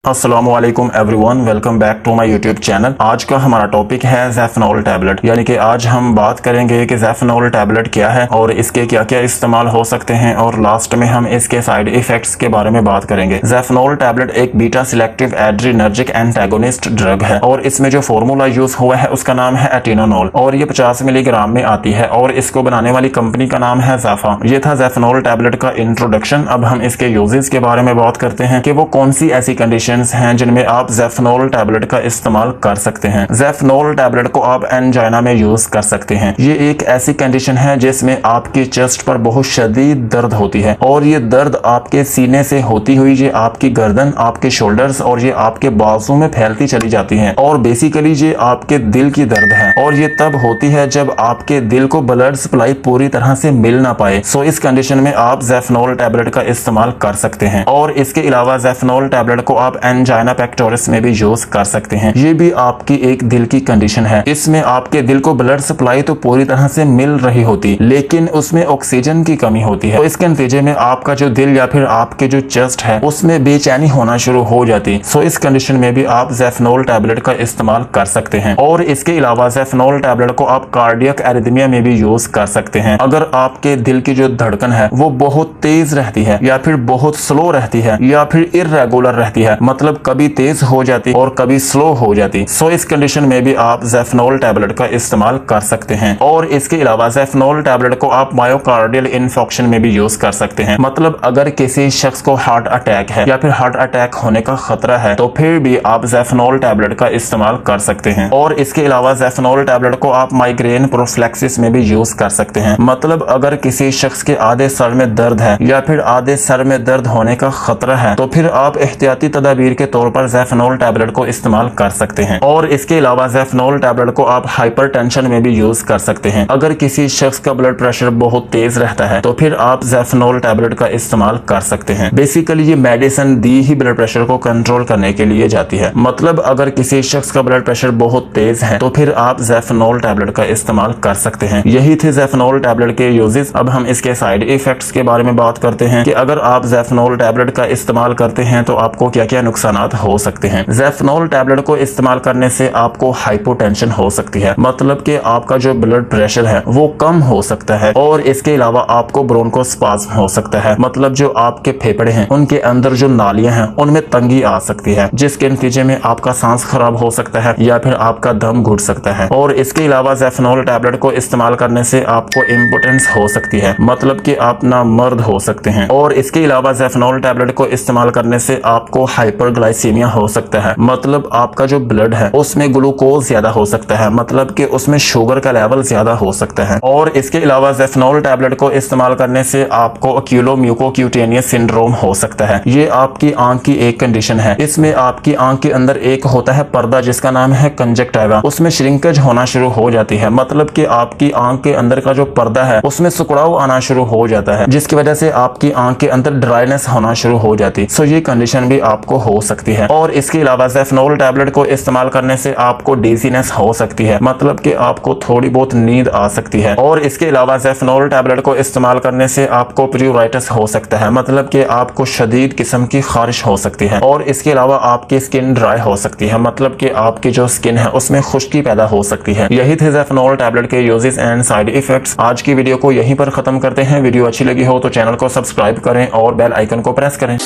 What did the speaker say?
अस्सलामुअलैकुम everyone, welcome back to my YouTube channel. आज का हमारा टॉपिक है ज़ैफ़नॉल टैबलेट, यानी कि आज हम बात करेंगे कि ज़ैफ़नॉल टैबलेट क्या है और इसके क्या क्या इस्तेमाल हो सकते हैं और लास्ट में हम इसके साइड इफेक्ट्स के बारे में बात करेंगे। ज़ैफ़नॉल टैबलेट एक beta selective adrenergic antagonist drug है और इसमें जो फॉर्मूला यूज हुआ है उसका नाम है एटिनोनॉल और ये 50 मिलीग्राम में आती है और इसको बनाने वाली कंपनी का नाम है ज़ाफा। ये था ज़ैफ़नॉल टैबलेट का इंट्रोडक्शन। अब हम इसके यूजेस के बारे में बात करते हैं कि वो कौन सी ऐसी कंडीशन हैं जिनमें आप ज़ैफ़नॉल टैबलेट का इस्तेमाल कर सकते हैं। ज़ैफ़नॉल टैबलेट को आप एंजाइना में यूज कर सकते हैं। ये एक ऐसी कंडीशन है जिसमें आपकी चेस्ट पर बहुत शदीद दर्द होती है और ये दर्द आपके सीने से होती हुई ये आपकी गर्दन, आपके शोल्डर्स और ये आपके बाजू में फैलती चली जाती है और बेसिकली ये आपके दिल की दर्द है और ये तब होती है जब आपके दिल को ब्लड सप्लाई पूरी तरह से मिल ना पाए। सो इस कंडीशन में आप ज़ैफ़नॉल टैबलेट का इस्तेमाल कर सकते हैं और इसके अलावा ज़ैफ़नॉल टैबलेट को आप एंजाइना पेक्टोरिस में भी यूज कर सकते हैं। ये भी आपकी एक दिल की कंडीशन है। इसमें आपके दिल को ब्लड सप्लाई तो पूरी तरह से मिल रही होती लेकिन उसमें ऑक्सीजन की कमी होती है, तो इसके नतीजे में आपका जो दिल या फिर आपके जो चेस्ट है उसमें बेचैनी होना शुरू हो जाती। सो इस कंडीशन में भी आप ज़ैफ़नॉल टैबलेट का इस्तेमाल कर सकते हैं और इसके अलावा ज़ैफ़नॉल टैबलेट को आप कार्डियक एरिथमिया में भी यूज कर सकते हैं। अगर आपके दिल की जो धड़कन है वो बहुत तेज रहती है या फिर बहुत स्लो रहती है या फिर इर्रेगुलर रहती है, मतलब कभी तेज हो जाती और कभी स्लो हो जाती, सो इस कंडीशन में भी आप ज़ैफ़नॉल टैबलेट का इस्तेमाल कर सकते हैं। और इसके अलावा ज़ैफ़नॉल टैबलेट को आप मायोकार्डियल इन्फेक्शन में भी यूज कर सकते हैं, मतलब अगर किसी शख्स को हार्ट अटैक है या फिर हार्ट अटैक होने का खतरा है तो फिर भी आप ज़ैफ़नॉल टैबलेट का इस्तेमाल कर सकते हैं। और इसके अलावा ज़ैफ़नॉल टैबलेट को आप माइग्रेन प्रोफिलैक्सिस में भी यूज कर सकते हैं, मतलब अगर किसी शख्स के आधे सर में दर्द है या फिर आधे सर में दर्द होने का खतरा है तो फिर आप एहतियाती तदाबीर के तौर पर ज़ैफ़नॉल टैबलेट को इस्तेमाल कर सकते हैं। और इसके अलावा ज़ैफ़नॉल टैबलेट को आप हाइपरटेंशन में भी यूज कर सकते हैं। अगर किसी शख्स का ब्लड प्रेशर बहुत तेज रहता है तो फिर आप ज़ैफ़नॉल टैबलेट का इस्तेमाल कर सकते हैं। बेसिकली ये मेडिसिन दी ही ब्लड प्रेशर को कंट्रोल करने के लिए जाती है, मतलब अगर किसी शख्स का ब्लड प्रेशर बहुत तेज है तो फिर आप ज़ैफ़नॉल टैबलेट का इस्तेमाल कर सकते हैं। यही थे ज़ैफ़नॉल टैबलेट के यूजेस। अब हम इसके साइड इफेक्ट्स के बारे में बात करते हैं कि अगर आप ज़ैफ़नॉल टैबलेट का इस्तेमाल करते हैं तो आपको क्या क्या नुकसान हो सकते हैं। ज़ैफ़नॉल टैबलेट को इस्तेमाल करने से आपको हाइपोटेंशन हो सकती है, मतलब कि आपका जो ब्लड प्रेशर है वो कम हो सकता है और इसके अलावा आपको ब्रोंकोस्पाज्म हो सकता है, मतलब जो आपके फेफड़े हैं उनके अंदर जो नालियां हैं उनमें तंगी आ सकती है जिसके नतीजे में आपका सांस खराब हो सकता है या फिर आपका दम घुट सकता है। और इसके अलावा ज़ैफ़नॉल टैबलेट को इस्तेमाल करने से आपको इम्पोटेंस हो सकती है, मतलब कि आप नामर्द हो सकते हैं। और इसके अलावा ज़ैफ़नॉल टैबलेट को इस्तेमाल करने से आपको हाइपरग्लाइसीमिया हो सकता है, मतलब आपका जो ब्लड है उसमें ग्लूकोज ज्यादा हो सकता है, मतलब कि उसमें शुगर का लेवल ज्यादा हो सकता है। और इसके अलावा ज़ैफ़नॉल टैबलेट को इस्तेमाल करने से आपको ओक्यूलोम्यूकोक्यूटेनियस सिंड्रोम हो सकता है। ये आपकी आंख की एक कंडीशन है। इसमें आपकी आंख के अंदर एक होता है पर्दा जिसका नाम है कंजक्टिवा, उसमें श्रिंकेज होना शुरू हो जाती है, मतलब कि आपकी आंख के अंदर का जो पर्दा है उसमें सिकुड़ाव आना शुरू हो जाता है जिसकी वजह से आपकी आंख के अंदर ड्राइनेस होना शुरू हो जाती। सो ये कंडीशन भी आपको हो सकती है। और इसके अलावा ज़ैफ़नॉल टैबलेट को इस्तेमाल करने से आपको डिजीनेस हो सकती है, मतलब कि आपको थोड़ी बहुत नींद आ सकती है। और इसके अलावा ज़ैफ़नॉल टैबलेट को इस्तेमाल करने से आपको प्यूराइटिस हो सकता है, मतलब कि आपको शदीद किस्म की खारिश हो सकती है। और इसके अलावा आपकी स्किन ड्राई हो सकती है, मतलब कि आपकी जो स्किन है उसमें खुश्की पैदा हो सकती है। यही थे ज़ैफ़नॉल टैबलेट के यूजेस एंड साइड इफेक्ट्स। आज की वीडियो को यहीं पर खत्म करते हैं। वीडियो अच्छी लगी हो तो चैनल को सब्सक्राइब करें और बेल आइकन को प्रेस करें।